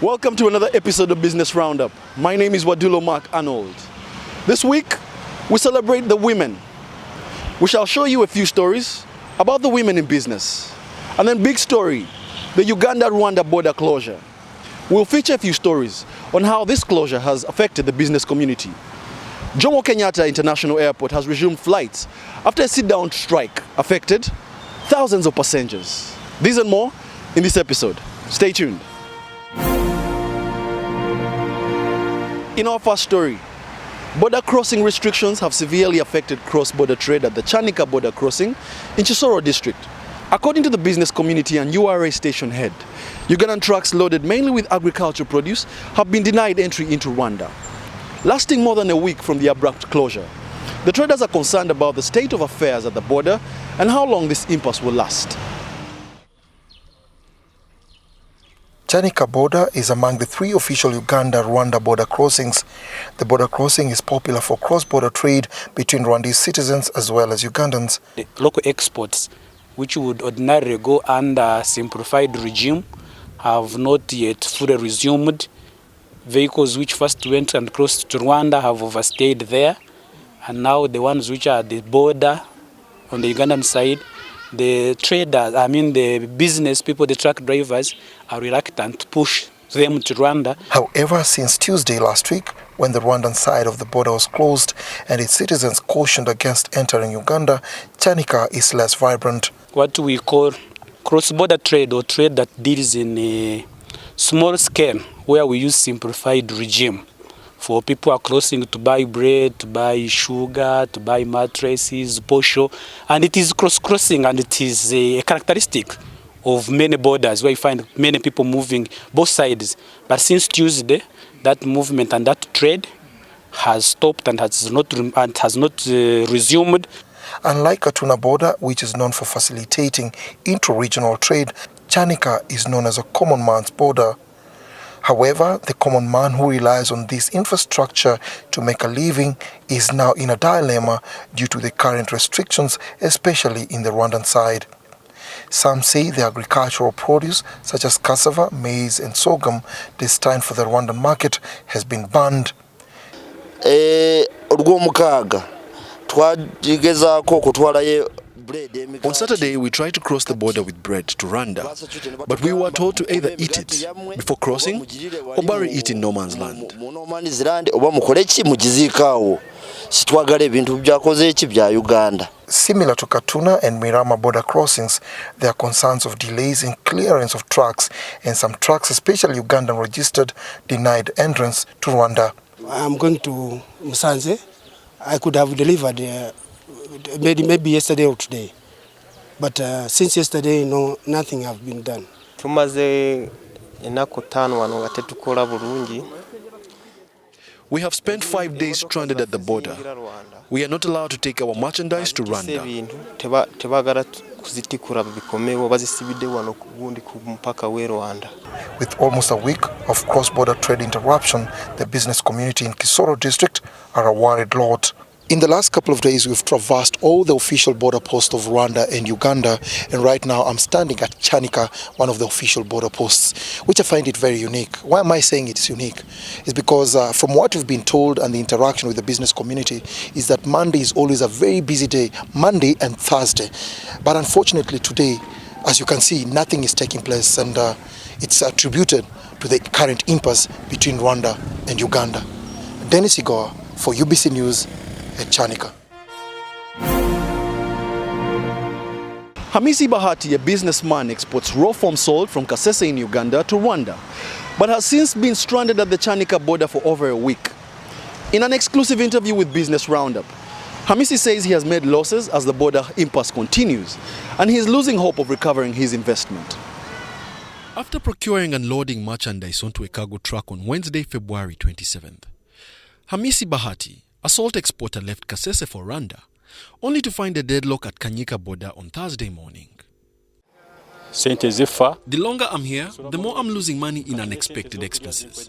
Welcome to another episode of Business Roundup. My name is Wadulo Mark Arnold. This week, we celebrate the women. We shall show you a few stories about the women in business. And then big story, the Uganda-Rwanda border closure. We'll feature a few stories on how this closure has affected the business community. Jomo Kenyatta International Airport has resumed flights after a sit-down strike affected thousands of passengers. These and more in this episode. Stay tuned. In our first story, border crossing restrictions have severely affected cross-border trade at the Kyanika border crossing in Kisoro district. According to the business community and URA station head, Ugandan trucks loaded mainly with agricultural produce have been denied entry into Rwanda, lasting more than a week from the abrupt closure. The traders are concerned about the state of affairs at the border and how long this impasse will last. Kyanika border is among the three official Uganda-Rwanda border crossings. The border crossing is popular for cross-border trade between Rwandese citizens as well as Ugandans. The local exports, which would ordinarily go under simplified regime, have not yet fully resumed. Vehicles which first went and crossed to Rwanda have overstayed there, and now the ones which are at the border on the Ugandan side, the traders, the business people, the truck drivers are reluctant to push them to Rwanda. However, since Tuesday last week, when the Rwandan side of the border was closed and its citizens cautioned against entering Uganda, Kyanika is less vibrant. What we call cross-border trade, or trade that deals in a small scale, where we use simplified regime for people are crossing to buy bread, to buy sugar, to buy mattresses, posho, and it is cross-crossing, and it is a characteristic of many borders where you find many people moving both sides. But since Tuesday, that movement and that trade has stopped and has not resumed. Unlike Katuna border, which is known for facilitating inter-regional trade, Kyanika is known as a common man's border. However, the common man who relies on this infrastructure to make a living is now in a dilemma due to the current restrictions, especially in the Rwandan side. Some say the agricultural produce such as cassava, maize and sorghum destined for the Rwandan market has been banned. On Saturday, we tried to cross the border with bread to Rwanda, but we were told to either eat it before crossing or bury it in no man's land. Similar to Katuna and Mirama border crossings, there are concerns of delays in clearance of trucks, and some trucks, especially Ugandan registered, denied entrance to Rwanda. I'm going to Musanze. I could have delivered maybe yesterday or today, but since yesterday, nothing have been done. We have spent 5 days stranded at the border. We are not allowed to take our merchandise to Rwanda. With almost a week of cross-border trade interruption, the business community in Kisoro district are a worried lot. In the last couple of days, we've traversed all the official border posts of Rwanda and Uganda, and right now I'm standing at Kyanika, one of the official border posts, which I find it very unique. Why am I saying it's unique? It's because from what we've been told and the interaction with the business community is that Monday is always a very busy day, Monday and Thursday. But unfortunately today, as you can see, nothing is taking place, and it's attributed to the current impasse between Rwanda and Uganda. Dennis Igoa for UBC News at Kyanika. Hamisi Bahati, a businessman, exports raw farm salt from Kasese in Uganda to Rwanda, but has since been stranded at the Kyanika border for over a week. In an exclusive interview with Business Roundup, Hamisi says he has made losses as the border impasse continues, and he is losing hope of recovering his investment. After procuring and loading merchandise onto a cargo truck on Wednesday, February 27th, Hamisi Bahati, a salt exporter, left Kasese for Rwanda, only to find a deadlock at Kyanika border on Thursday morning. The longer I'm here, the more I'm losing money in unexpected expenses.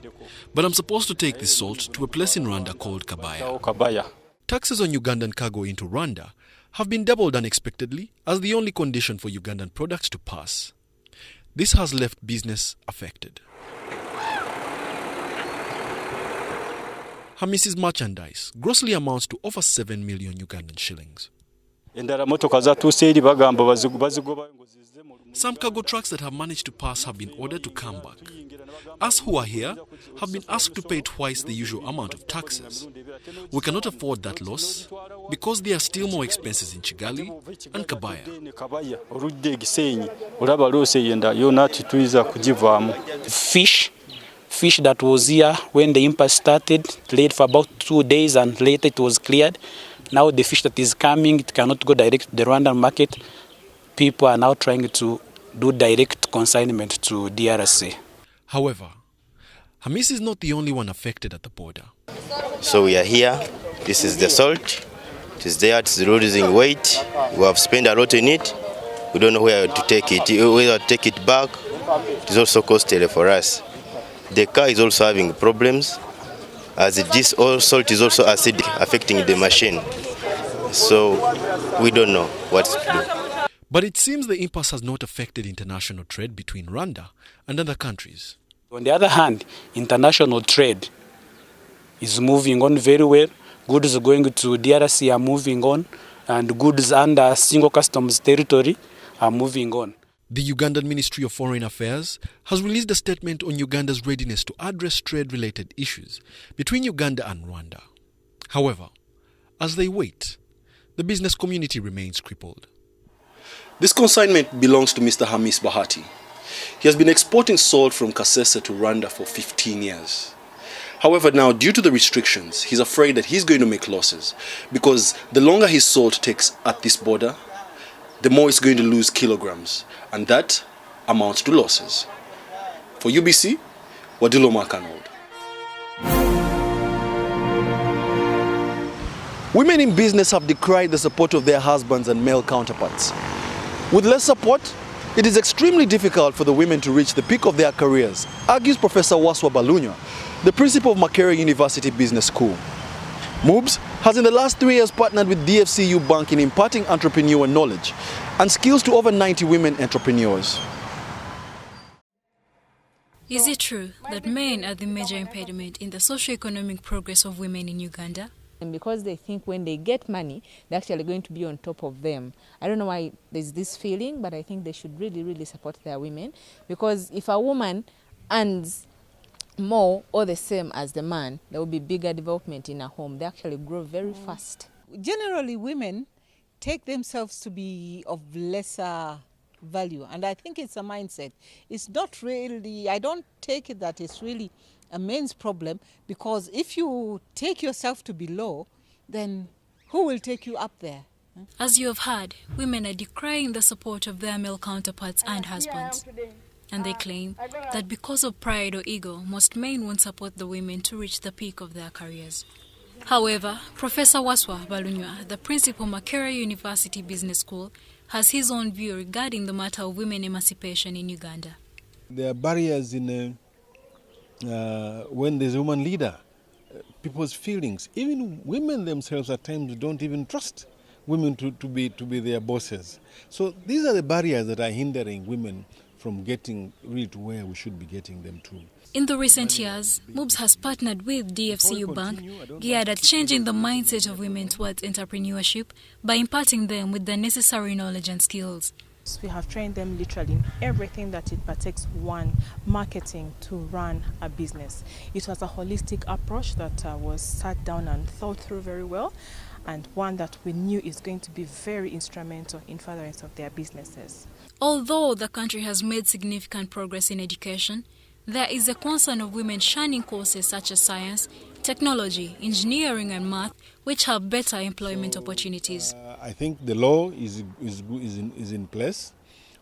But I'm supposed to take this salt to a place in Rwanda called Kabaya. Taxes on Ugandan cargo into Rwanda have been doubled unexpectedly as the only condition for Ugandan products to pass. This has left business affected. Hamis's merchandise grossly amounts to over 7 million Ugandan shillings. Some cargo trucks that have managed to pass have been ordered to come back. Us who are here have been asked to pay twice the usual amount of taxes. We cannot afford that loss because there are still more expenses in Kigali and Kabaya. Fish that was here when the impasse started, laid for about 2 days and later it was cleared. Now the fish that is coming, it cannot go direct to the Rwandan market. People are now trying to do direct consignment to DRC. However, Hamis is not the only one affected at the border. So we are here. This is the salt. It is there. It is losing weight. We have spent a lot in it. We don't know where to take it. Whether to take it back. It is also costly for us. The car is also having problems, as this salt is also acidic, affecting the machine. So we don't know what to do. But it seems the impasse has not affected international trade between Rwanda and other countries. On the other hand, international trade is moving on very well. Goods going to DRC are moving on, and goods under single customs territory are moving on. The Ugandan Ministry of Foreign Affairs has released a statement on Uganda's readiness to address trade-related issues between Uganda and Rwanda. However, as they wait, the business community remains crippled. This consignment belongs to Mr. Hamis Bahati. He has been exporting salt from Kasese to Rwanda for 15 years. However, now, due to the restrictions, he's afraid that he's going to make losses because the longer his salt takes at this border, the more it's going to lose kilograms, and that amounts to losses. For UBC, Wadilo Makanold. Women in business have decried the support of their husbands and male counterparts. With less support, it is extremely difficult for the women to reach the peak of their careers, argues Professor Waswa Balunya, the principal of Makerere University Business School. MUBS has in the last 3 years partnered with DFCU Bank in imparting entrepreneur knowledge and skills to over 90 women entrepreneurs. Is it true that men are the major impediment in the socio-economic progress of women in Uganda? And because they think when they get money, they're actually going to be on top of them. I don't know why there's this feeling, but I think they should really, really support their women. Because if a woman earns more or the same as the man, there will be bigger development in a home. They actually grow very fast. Generally, women take themselves to be of lesser value, and I think it's a mindset. It's not really, I don't take it that it's really a men's problem, because if you take yourself to be low, then who will take you up there? As you have heard, women are decrying the support of their male counterparts and husbands. And they claim that because of pride or ego, most men won't support the women to reach the peak of their careers. However, Professor Waswa Balunya, the principal of Makerere University Business School, has his own view regarding the matter of women emancipation in Uganda. There are barriers in when there's a woman leader, people's feelings. Even women themselves at times don't even trust women to be their bosses. So these are the barriers that are hindering women from getting really to where we should be getting them to. In the recent years, MUBS has partnered with DFCU Bank, geared at changing the mindset of women towards entrepreneurship by imparting them with the necessary knowledge and skills. We have trained them literally in everything that it takes one marketing to run a business. It was a holistic approach that was sat down and thought through very well, and one that we knew is going to be very instrumental in furtherance of their businesses. Although the country has made significant progress in education, there is a concern of women shunning courses such as science, technology, engineering and math, which have better employment opportunities. I think the law is in place.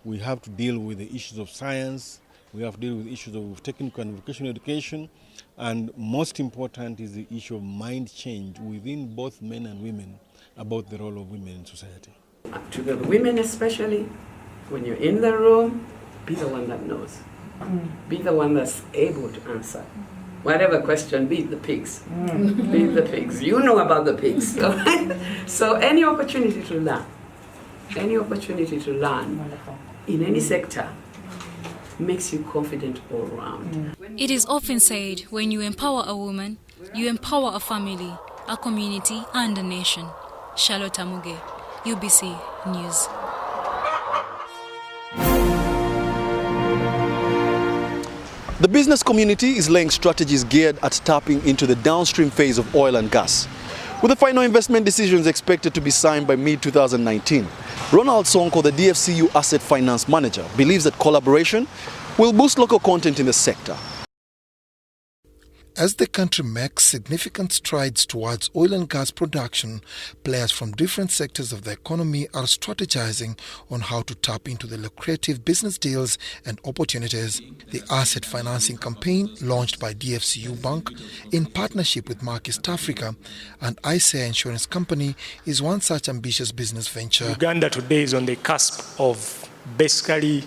We have to deal with the issues of science. We have to deal with issues of technical and vocational education. And most important is the issue of mind change within both men and women about the role of women in society. To the women especially, when you're in the room, be the one that knows. Be the one that's able to answer. Whatever question, beat the pigs. Beat the pigs. You know about the pigs. So any opportunity to learn in any sector makes you confident all around. It is often said when you empower a woman, you empower a family, a community, and a nation. Charlotte Amuge, UBC News. The business community is laying strategies geared at tapping into the downstream phase of oil and gas, with the final investment decisions expected to be signed by mid-2019. Ronald Sonko, the DFCU Asset Finance Manager, believes that collaboration will boost local content in the sector. As the country makes significant strides towards oil and gas production, players from different sectors of the economy are strategizing on how to tap into the lucrative business deals and opportunities. The asset financing campaign, launched by DFCU Bank in partnership with Mark East Africa and ICEA Insurance Company, is one such ambitious business venture. Uganda today is on the cusp of basically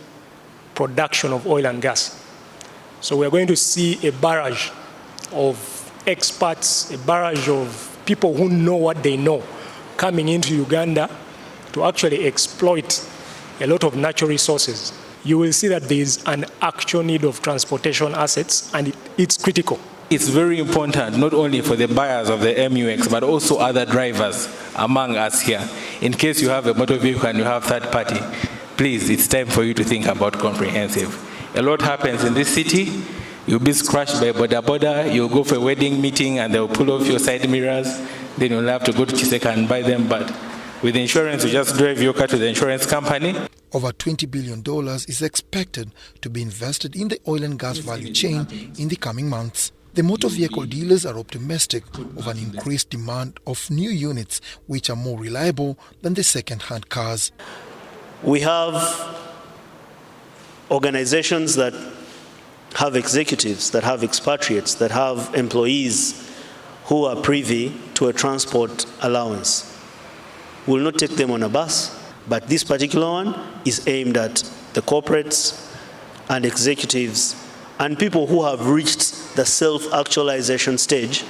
production of oil and gas. So we're going to see a barrage of experts, a barrage of people who know what they know coming into Uganda to actually exploit a lot of natural resources. You will see that there is an actual need of transportation assets, and it's critical. It's very important not only for the buyers of the MUX but also other drivers among us here. In case you have a motor vehicle and you have third party, please, it's time for you to think about comprehensive. A lot happens in this city. You'll be scratched by boda, you'll go for a wedding meeting and they'll pull off your side mirrors, then you'll have to go to Chiseka and buy them, but with insurance, you just drive your car to the insurance company. Over $20 billion is expected to be invested in the oil and gas value chain in the coming months. The motor vehicle dealers are optimistic of an increased demand of new units which are more reliable than the second-hand cars. We have organizations that have executives, that have expatriates, that have employees who are privy to a transport allowance. We will not take them on a bus, but this particular one is aimed at the corporates and executives and people who have reached the self-actualization stage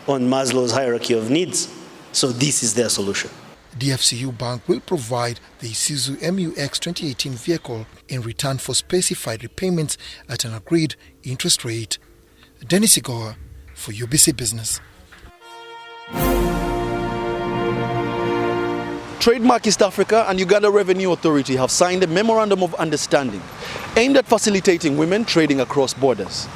on Maslow's hierarchy of needs. So this is their solution. DFCU Bank will provide the Isuzu MUX 2018 vehicle in return for specified repayments at an agreed interest rate. Dennis Igoa for UBC Business. Trademark East Africa and Uganda Revenue Authority have signed a memorandum of understanding aimed at facilitating women trading across borders.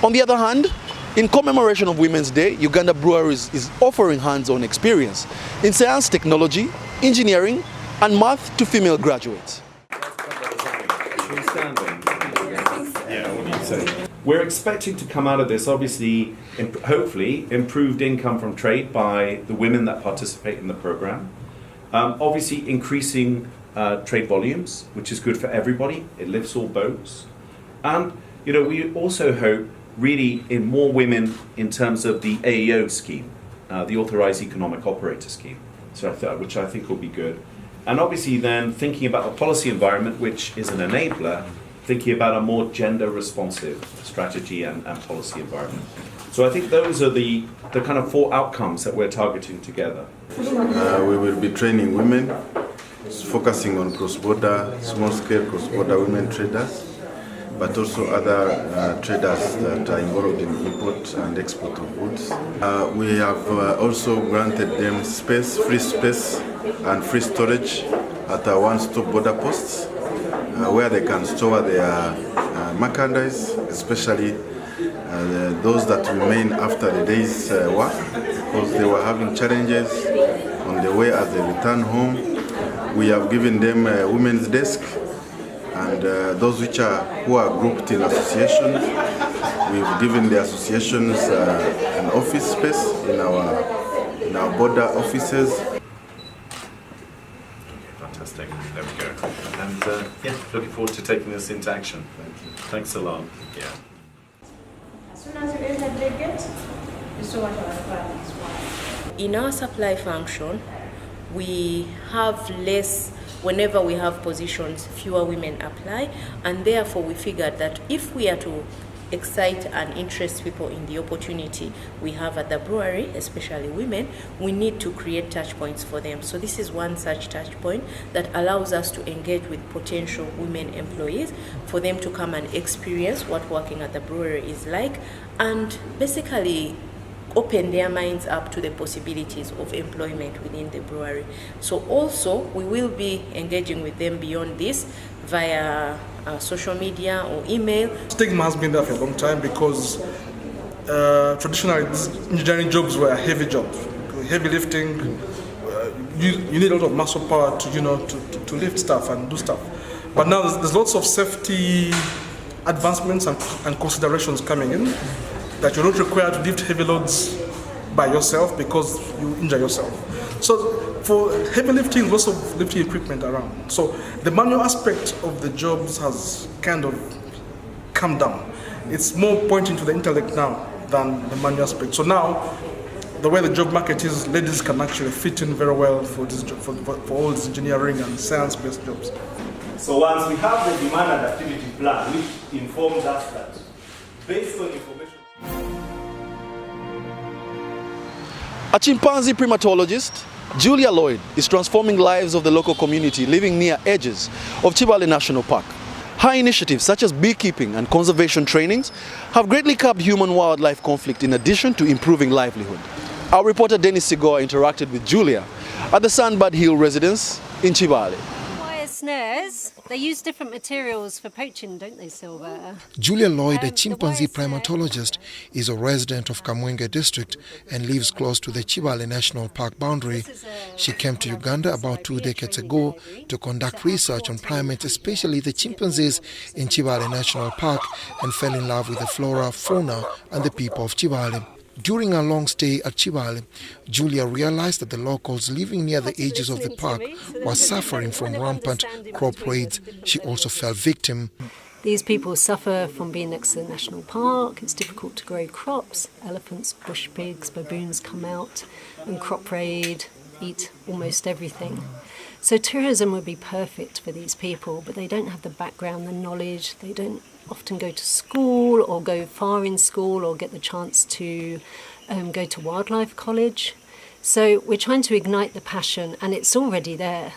On the other hand, in commemoration of Women's Day, Uganda Brewery is offering hands-on experience in science, technology, engineering, and math to female graduates. We're expecting to come out of this, obviously, hopefully, improved income from trade by the women that participate in the program. Obviously, increasing trade volumes, which is good for everybody. It lifts all boats. And, we also hope really in more women in terms of the AEO scheme, the Authorized Economic Operator scheme, which I think will be good. And obviously then thinking about a policy environment which is an enabler, thinking about a more gender responsive strategy and policy environment. So I think those are the kind of 4 outcomes that we're targeting together. We will be training women, focusing on cross-border, small-scale cross-border women traders, but also other traders that are involved in import and export of goods. We have also granted them free space and free storage at our one-stop border posts, where they can store their merchandise, especially those that remain after the day's work, because they were having challenges on the way as they return home. We have given them a women's desk, and those who are grouped in associations, we've given the associations an office space in our border offices. Fantastic. There we go. And looking forward to taking this into action. Thank you. Thanks a lot. Yeah. As soon as you enter the gate, you saw what our requirements were. In our supply function, we have less. Whenever we have positions, fewer women apply, and therefore we figured that if we are to excite and interest people in the opportunity we have at the brewery, especially women, we need to create touch points for them. So this is one such touch point that allows us to engage with potential women employees for them to come and experience what working at the brewery is like, and basically open their minds up to the possibilities of employment within the brewery. So also we will be engaging with them beyond this via social media or email. Stigma has been there for a long time because traditionally these engineering jobs were heavy jobs, heavy lifting. You need a lot of muscle power to lift stuff and do stuff. But now there's lots of safety advancements and considerations coming in, that you're not required to lift heavy loads by yourself because you injure yourself. So for heavy lifting, lots of lifting equipment around. So the manual aspect of the jobs has kind of come down. It's more pointing to the intellect now than the manual aspect. So now, the way the job market is, ladies can actually fit in very well for all these engineering and science-based jobs. So once we have the demand and activity plan, which informs us that, based on information... A chimpanzee primatologist, Julia Lloyd is transforming lives of the local community living near edges of Chibale National Park. Her initiatives such as beekeeping and conservation trainings have greatly curbed human-wildlife conflict in addition to improving livelihood. Our reporter Dennis Sigoa interacted with Julia at the Sandbird Hill residence in Chibale. Wire snares, they use different materials for poaching, don't they, Silver? Julia Lloyd, a chimpanzee primatologist, is a resident of Kamwenge district and lives close to the Chibale National Park boundary. She came to Uganda about 2 decades ago to conduct research on primates, especially the chimpanzees in Chibale National Park, and fell in love with the flora, fauna and the people of Chibale. During a long stay at Chibale, Julia realized that the locals living near the edges of the park were suffering from rampant crop raids. She also fell victim. These people suffer from being next to the national park. It's difficult to grow crops. Elephants, bush pigs, baboons come out and crop raid, eat almost everything. So tourism would be perfect for these people, but they don't have the background, the knowledge. They don't often go to school or go far in school or get the chance to go to wildlife college. So we're trying to ignite the passion, and it's already there.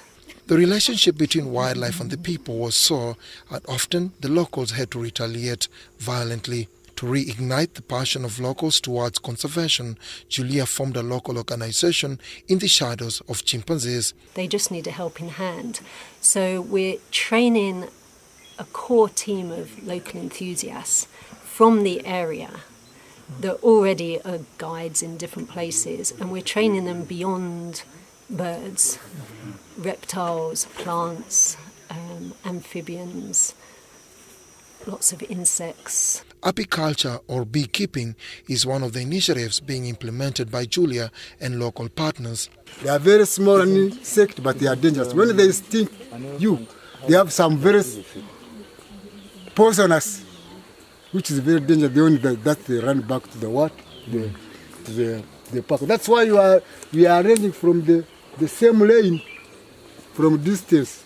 The relationship between wildlife and the people was so that often the locals had to retaliate violently. To reignite the passion of locals towards conservation, Julia formed a local organization in the shadows of chimpanzees. They just need a helping hand. So we're training a core team of local enthusiasts from the area that already are guides in different places, and we're training them beyond birds, reptiles, plants, amphibians, lots of insects. Apiculture or beekeeping is one of the initiatives being implemented by Julia and local partners. They are very small insects, but they are dangerous. When they sting you, they have some very poisonous, which is very dangerous. They only that they run back to the what? The park. That's why we are arranging from the same lane from distance.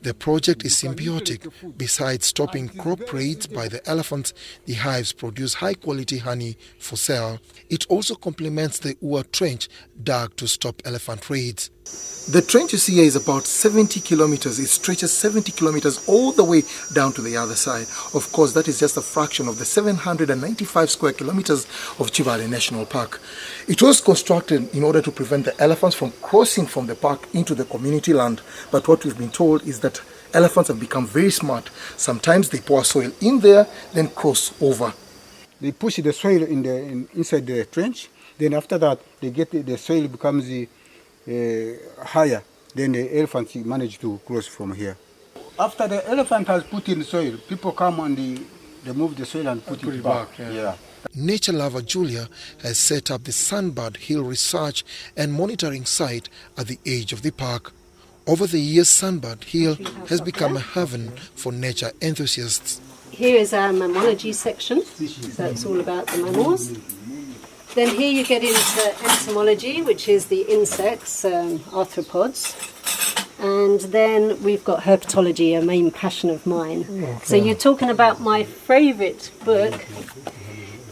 The project is symbiotic. Besides stopping crop raids by the elephants, the hives produce high-quality honey for sale. It also complements the URA trench dug to stop elephant raids. The trench you see here is about 70 kilometers. It stretches 70 kilometers all the way down to the other side. Of course, that is just a fraction of the 795 square kilometers of Chibale National Park. It was constructed in order to prevent the elephants from crossing from the park into the community land. But what we've been told is that elephants have become very smart. Sometimes they pour soil in there, then cross over. They push the soil inside the trench. Then after that, they get the soil becomes higher. Then the elephants manage to cross from here. After the elephant has put in soil, people come and they move the soil and put it back. Yeah. Nature lover Julia has set up the Sandbird Hill Research and Monitoring Site at the edge of the park. Over the years, Sandbird Hill has become a haven for nature enthusiasts. Here is our mammalogy section, so it's all about the mammals. Then here you get into entomology, which is the insects, arthropods. And then we've got herpetology, a main passion of mine. Okay. So you're talking about my favourite book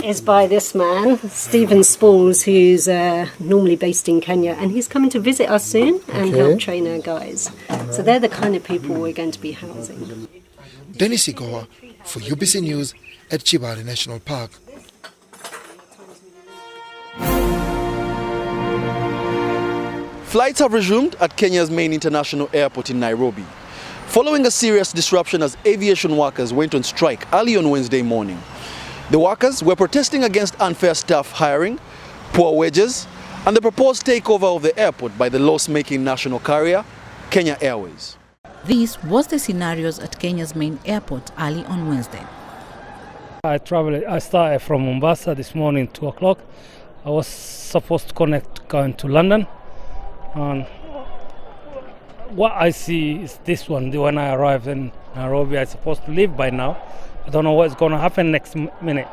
is by this man, Stephen Spalls, who's normally based in Kenya, and he's coming to visit us soon and help train our guys. So they're the kind of people we're going to be housing. Dennis Sigoa for UBC News at Chibale National Park. Flights have resumed at Kenya's main international airport in Nairobi, following a serious disruption as aviation workers went on strike early on Wednesday morning. The workers were protesting against unfair staff hiring, poor wages, and the proposed takeover of the airport by the loss-making national carrier, Kenya Airways. This was the scenarios at Kenya's main airport early on Wednesday. I started from Mombasa this morning, 2 o'clock. I was supposed to connect going to London. And what I see is this one. When I arrived in Nairobi, I'm supposed to leave by now. I don't know what's going to happen next minute.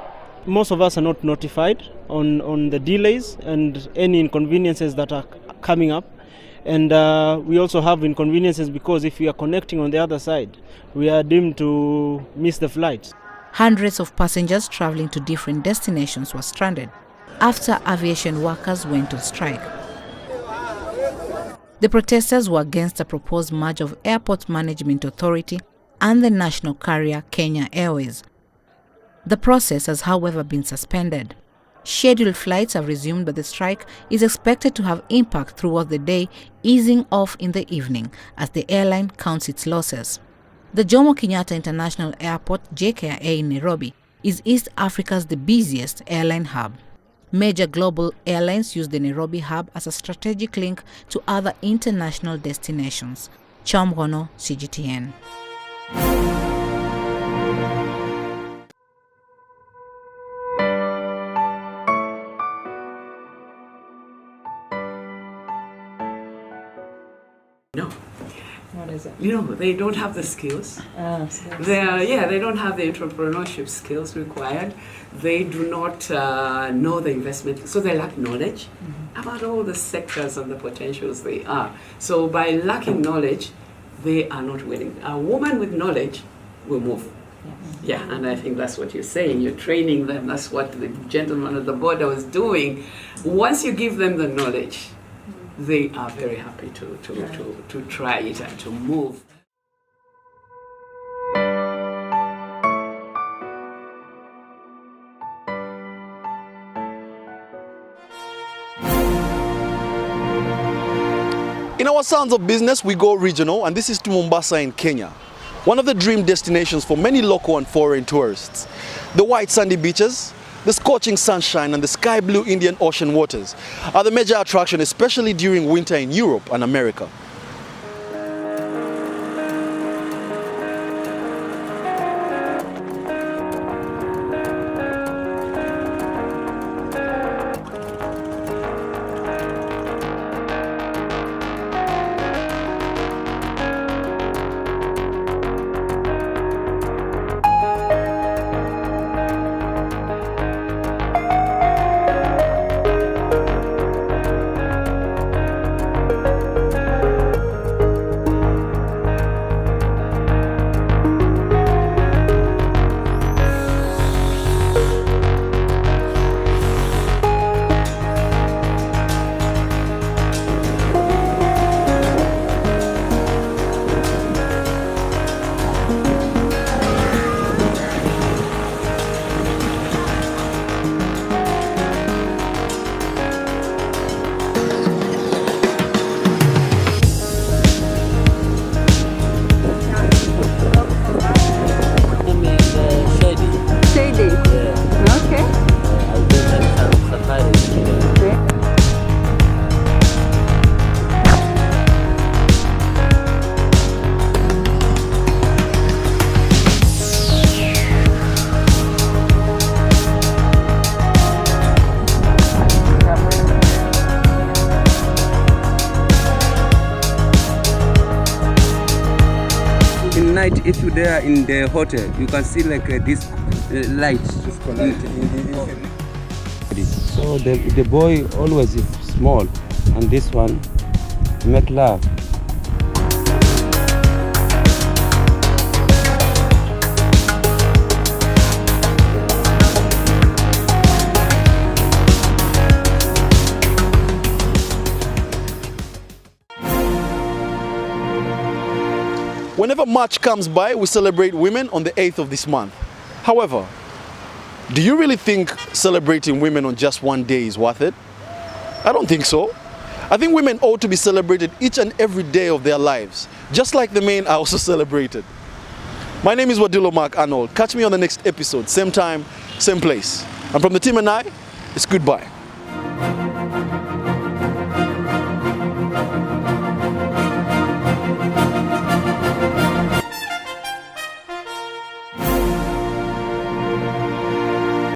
Most of us are not notified on the delays and any inconveniences that are coming up. And we also have inconveniences because if we are connecting on the other side, we are deemed to miss the flight. Hundreds of passengers traveling to different destinations were stranded after aviation workers went on strike. The protesters were against a proposed merge of Airport Management Authority and the national carrier Kenya Airways. The process has, however, been suspended. Scheduled flights have resumed, but the strike is expected to have impact throughout the day, easing off in the evening as the airline counts its losses. The Jomo Kenyatta International Airport, JKIA in Nairobi, is East Africa's the busiest airline hub. Major global airlines use the Nairobi hub as a strategic link to other international destinations. Chamgono, CGTN. No. What is it? You know, they don't have the skills. They don't have the entrepreneurship skills required. They do not know the investment, so they lack knowledge about all the sectors and the potentials they are. So by lacking knowledge, they are not willing. A woman with knowledge will move. Yeah, and I think that's what you're saying. You're training them. That's what the gentleman at the border was doing. Once you give them the knowledge, they are very happy to try it and to move. In our Sounds of Business, we go regional, and this is to Mombasa in Kenya, one of the dream destinations for many local and foreign tourists. The white sandy beaches, the scorching sunshine and the sky blue Indian Ocean waters are the major attraction, especially during winter in Europe and America. If you're there in the hotel, you can see like this light. So the boy always is small, and this one make love. Whenever March comes by, we celebrate women on the 8th of this month. However, do you really think celebrating women on just one day is worth it? I don't think so. I think women ought to be celebrated each and every day of their lives, just like the men are also celebrated. My name is Wadilo Mark Arnold. Catch me on the next episode, same time, same place. And from the team and I, it's goodbye.